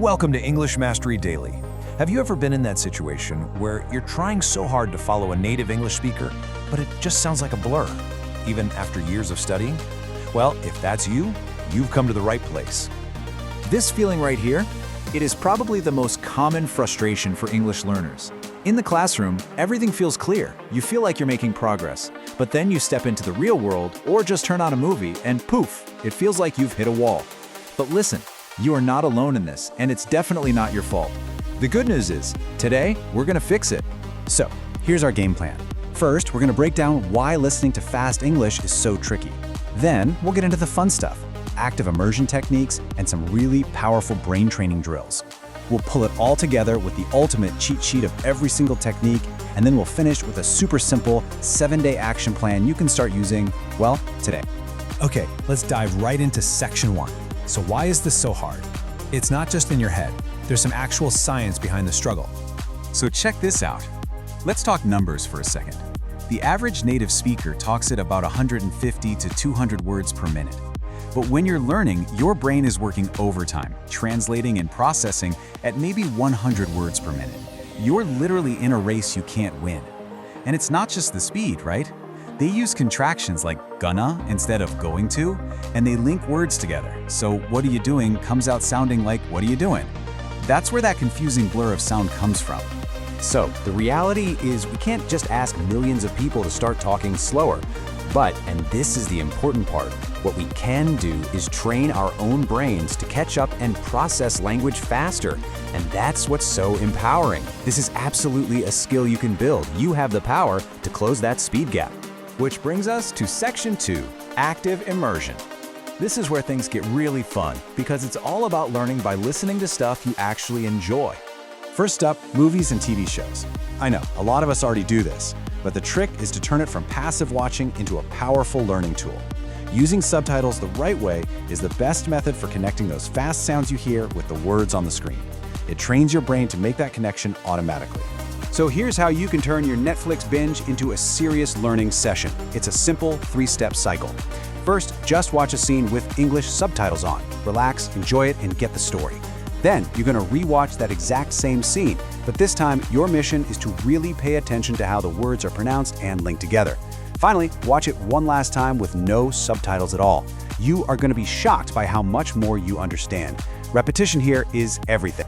Welcome to English Mastery Daily. Have you ever been in that situation where you're trying so hard to follow a native English speaker, but it just sounds like a blur, even after years of studying? Well, if that's you, you've come to the right place. This feeling right here, it is probably the most common frustration for English learners. In the classroom, everything feels clear. You feel like you're making progress. But then you step into the real world or just turn on a movie and poof, it feels like you've hit a wall. But listen, you are not alone in this, and it's definitely not your fault. The good news is, today, we're gonna fix it. So, here's our game plan. First, we're gonna break down why listening to fast English is so tricky. Then, we'll get into the fun stuff, active immersion techniques, and some really powerful brain training drills. We'll pull it all together with the ultimate cheat sheet of every single technique, and then we'll finish with a super simple 7-day action plan you can start using, well, today. Okay, let's dive right into section 1. So why is this so hard? It's not just in your head. There's some actual science behind the struggle. So check this out. Let's talk numbers for a second. The average native speaker talks at about 150 to 200 words per minute. But when you're learning, your brain is working overtime, translating and processing at maybe 100 words per minute. You're literally in a race you can't win. And it's not just the speed, right? They use contractions like gonna instead of going to, and they link words together. So what are you doing comes out sounding like what are you doing? That's where that confusing blur of sound comes from. So the reality is we can't just ask millions of people to start talking slower. But, and this is the important part, what we can do is train our own brains to catch up and process language faster. And that's what's so empowering. This is absolutely a skill you can build. You have the power to close that speed gap. Which brings us to section 2, active immersion. This is where things get really fun because it's all about learning by listening to stuff you actually enjoy. First up, movies and TV shows. I know, a lot of us already do this, but the trick is to turn it from passive watching into a powerful learning tool. Using subtitles the right way is the best method for connecting those fast sounds you hear with the words on the screen. It trains your brain to make that connection automatically. So here's how you can turn your Netflix binge into a serious learning session. It's a simple 3-step cycle. First, just watch a scene with English subtitles on. Relax, enjoy it, and get the story. Then, you're gonna rewatch that exact same scene, but this time, your mission is to really pay attention to how the words are pronounced and linked together. Finally, watch it one last time with no subtitles at all. You are gonna be shocked by how much more you understand. Repetition here is everything.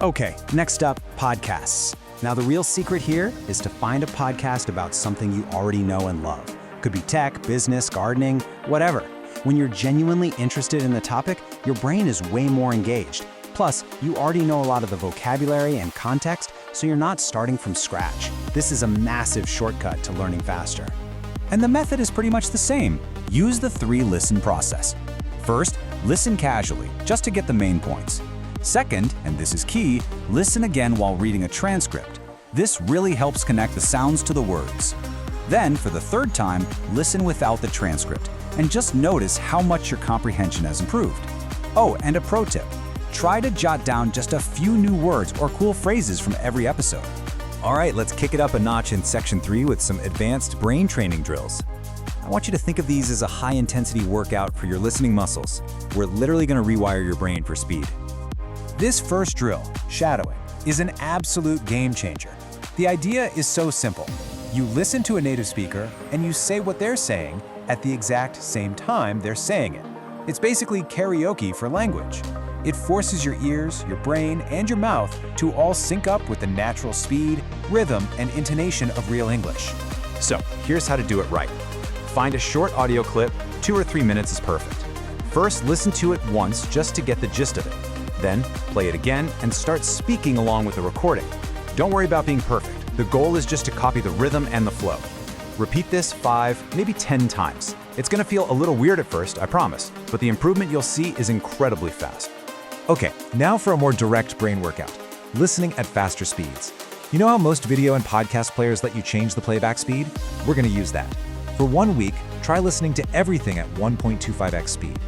Okay, next up, podcasts. Now, the real secret here is to find a podcast about something you already know and love. Could be tech, business, gardening, whatever. When you're genuinely interested in the topic, your brain is way more engaged. Plus, you already know a lot of the vocabulary and context, so you're not starting from scratch. This is a massive shortcut to learning faster. And the method is pretty much the same. Use the 3-listen process. First, listen casually, just to get the main points. Second, and this is key, listen again while reading a transcript. This really helps connect the sounds to the words. Then, for the third time, listen without the transcript, and just notice how much your comprehension has improved. Oh, and a pro tip. Try to jot down just a few new words or cool phrases from every episode. All right, let's kick it up a notch in section 3 with some advanced brain training drills. I want you to think of these as a high-intensity workout for your listening muscles. We're literally going to rewire your brain for speed. This first drill, shadowing, is an absolute game changer. The idea is so simple. You listen to a native speaker and you say what they're saying at the exact same time they're saying it. It's basically karaoke for language. It forces your ears, your brain, and your mouth to all sync up with the natural speed, rhythm, and intonation of real English. So here's how to do it right. Find a short audio clip, 2 or 3 minutes is perfect. First, listen to it once just to get the gist of it. Then, play it again and start speaking along with the recording. Don't worry about being perfect. The goal is just to copy the rhythm and the flow. Repeat this 5, maybe 10 times. It's gonna feel a little weird at first, I promise, but the improvement you'll see is incredibly fast. Okay, now for a more direct brain workout, listening at faster speeds. You know how most video and podcast players let you change the playback speed? We're gonna use that. For 1 week, try listening to everything at 1.25x speed.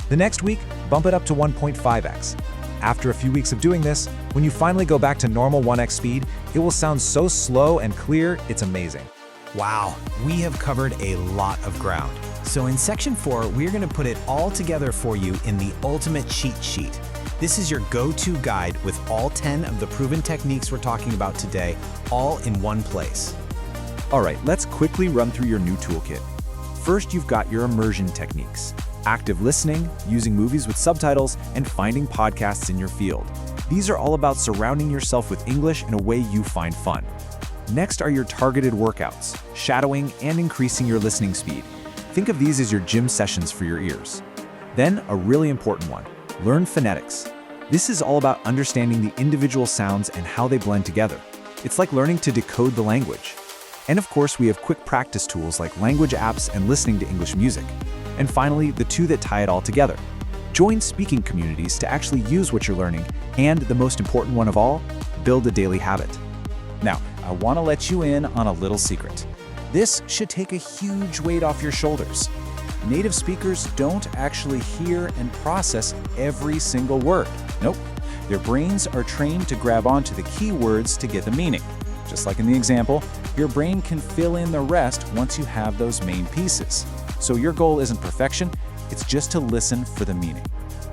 The next week, bump it up to 1.5x. After a few weeks of doing this, when you finally go back to normal 1x speed, it will sound so slow and clear, it's amazing. Wow, we have covered a lot of ground. So in section 4, we're going to put it all together for you in the ultimate cheat sheet. This is your go-to guide with all 10 of the proven techniques we're talking about today, all in one place. All right, let's quickly run through your new toolkit. First, you've got your immersion techniques: active listening, using movies with subtitles, and finding podcasts in your field. These are all about surrounding yourself with English in a way you find fun. Next are your targeted workouts, shadowing, and increasing your listening speed. Think of these as your gym sessions for your ears. Then, a really important one: learn phonetics. This is all about understanding the individual sounds and how they blend together. It's like learning to decode the language. And of course, we have quick practice tools like language apps and listening to English music. And finally, the two that tie it all together: join speaking communities to actually use what you're learning, and the most important one of all, build a daily habit. Now, I want to let you in on a little secret. This should take a huge weight off your shoulders. Native speakers don't actually hear and process every single word. Nope. Their brains are trained to grab onto the key words to get the meaning. Just like in the example, your brain can fill in the rest once you have those main pieces. So your goal isn't perfection, it's just to listen for the meaning.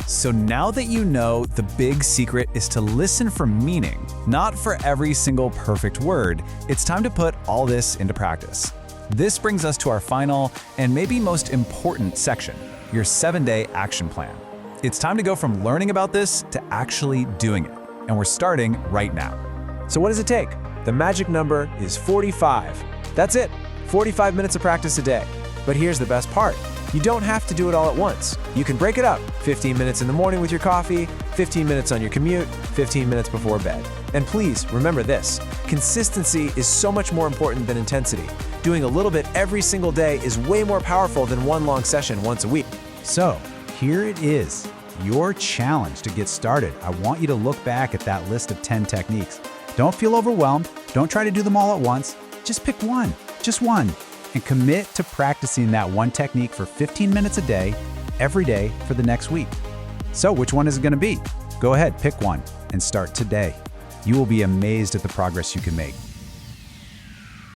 So now that you know, the big secret is to listen for meaning, not for every single perfect word, it's time to put all this into practice. This brings us to our final and maybe most important section, your 7-day action plan. It's time to go from learning about this to actually doing it, and we're starting right now. So what does it take? The magic number is 45. That's it, 45 minutes of practice a day. But here's the best part: you don't have to do it all at once. You can break it up. 15 minutes in the morning with your coffee, 15 minutes on your commute, 15 minutes before bed. And please remember this: consistency is so much more important than intensity. Doing a little bit every single day is way more powerful than one long session once a week. So here it is, your challenge to get started. I want you to look back at that list of 10 techniques. Don't feel overwhelmed. Don't try to do them all at once. Just pick one, just one, and commit to practicing that one technique for 15 minutes a day, every day for the next week. So which one is it going to be? Go ahead, pick one and start today. You will be amazed at the progress you can make.